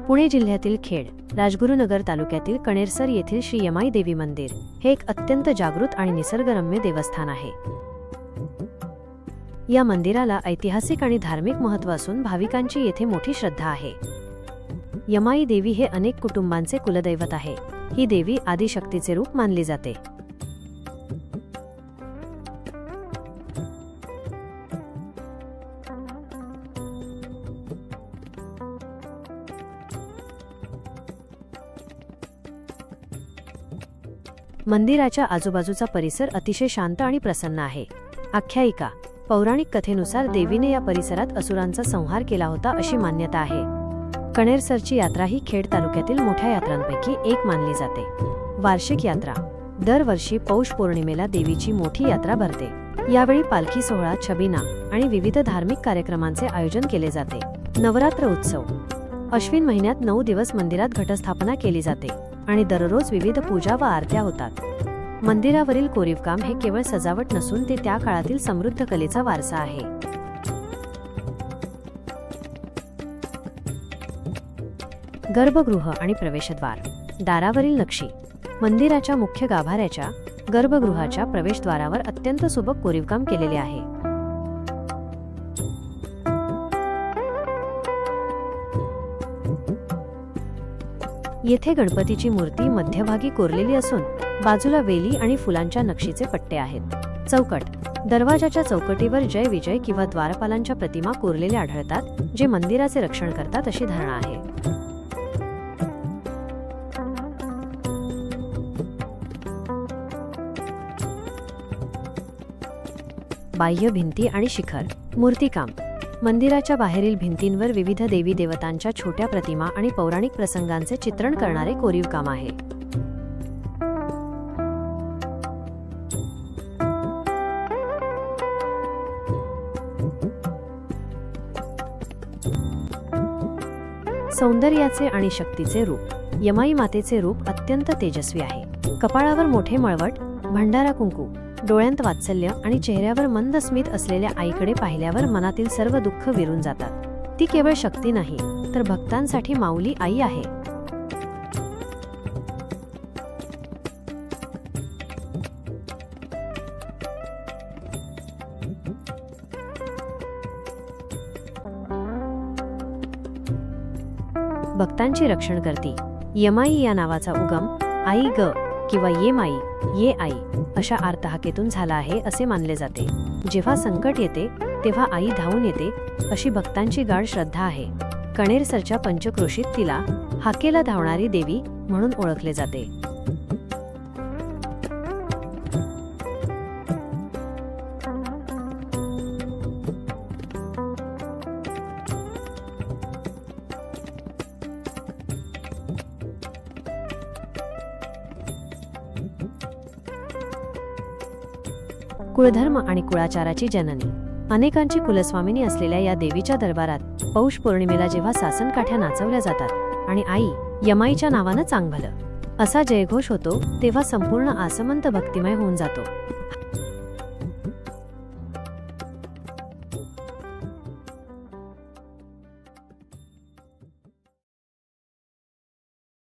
पुणे जिल्ह्यातील खेड, राजगुरुनगर तालुक्यातील कणेरसर येथील श्री यमाई देवी मंदिर हे एक अत्यंत जागृत आणि निसर्गरम्य देवस्थान आहे। या मंदिराला ऐतिहासिक आणि धार्मिक महत्त्व असून भाविकांची येथे मोठी श्रद्धा आहे। यमाई देवी हे अनेक कुटुंबांचे कुलदैवत आहे। ही देवी आदिशक्तीचे रूप मानली जाते। मंदिराच्या आजूबाजूचा परिसर अतिशय शांत आणि प्रसन्न आहे। आख्यायिका पौराणिक कथेनुसार देवीने या परिसरात असुरांचा संहार केला होता अशी मान्यता आहे। कणेरसरची यात्रा ही खेड तालुक्यातील मोठ्या यात्रांपैकी एक मानली जाते। वार्षिक यात्रा दरवर्षी पौष पौर्णिमेला देवीची मोठी यात्रा भरते। यावेळी पालखी सोहळा, छबिना आणि विविध धार्मिक कार्यक्रमांचे आयोजन केले जाते। नवरात्र उत्सव अश्विन महिन्यात 9 दिवस मंदिरात घटस्थापना केली जाते आणि दररोज विविध पूजा व आरत्या होतात। मंदिरावरील कोरीवकाम हे केवळ सजावट नसून ते त्या काळातील समृद्ध कलेचा वारसा आहे। गर्भगृह आणि प्रवेशद्वार दारावरील नक्षी मंदिराच्या मुख्य गाभाऱ्याच्या गर्भगृहाच्या प्रवेशद्वारावर अत्यंत सुबक कोरीवकाम केलेले आहे। येथे गणपतीची मूर्ती मध्यभागी कोरलेली असून बाजूला वेली आणि फुलांच्या नक्षीचे पट्टे आहेत। चौकट दरवाजाच्या चौकटीवर जय विजय किंवा द्वारपालांच्या प्रतिमा कोरलेल्या आढळतात, जे मंदिराचे रक्षण करतात अशी धारणा आहे। बाह्य भिंती आणि शिखर मूर्तिकाम मंदिराच्या बाहेरील भिंतींवर विविध देवी देवतांच्या छोट्या प्रतिमा आणि पौराणिक प्रसंगांचे चित्रण करणारे कोरीवकाम आहे। सौंदर्याचे आणि शक्तीचे रूप यमाई मातेचे रूप अत्यंत तेजस्वी आहे। कपाळावर मोठे मळवट, भंडारा कुंकू, डोळ्यांत वात्सल्य आणि चेहऱ्यावर मंद स्मित असलेल्या आईकडे पाहिल्यावर मनातील सर्व दुःख विरून जातात। ती केवळ शक्ती नाही तर भक्तांसाठी माऊली आई आहे। भक्तांची रक्षण करती यमाई या नावाचा उगम आई ग किंवा ये माई, ये आई अशा आर्तहाकेतून झाला आहे असे मानले जाते। जेव्हा संकट येते तेव्हा आई धावून येते अशी भक्तांची गाढ श्रद्धा आहे। कणेरसरच्या पंचक्रोशीत तिला हाकेला धावणारी देवी म्हणून ओळखले जाते। कुळधर्म आणि कुळाचाराची जननी अनेकांची कुलस्वामिनी असलेल्या या देवीच्या दरबारात पौष पौर्णिमेला जेव्हा सासनकाठ्या नाचवल्या जातात आणि आई यमाईच्या नावानं चांगभलं असा जयघोष होतो, तेव्हा संपूर्ण आसमंत भक्तिमय होऊन जातो।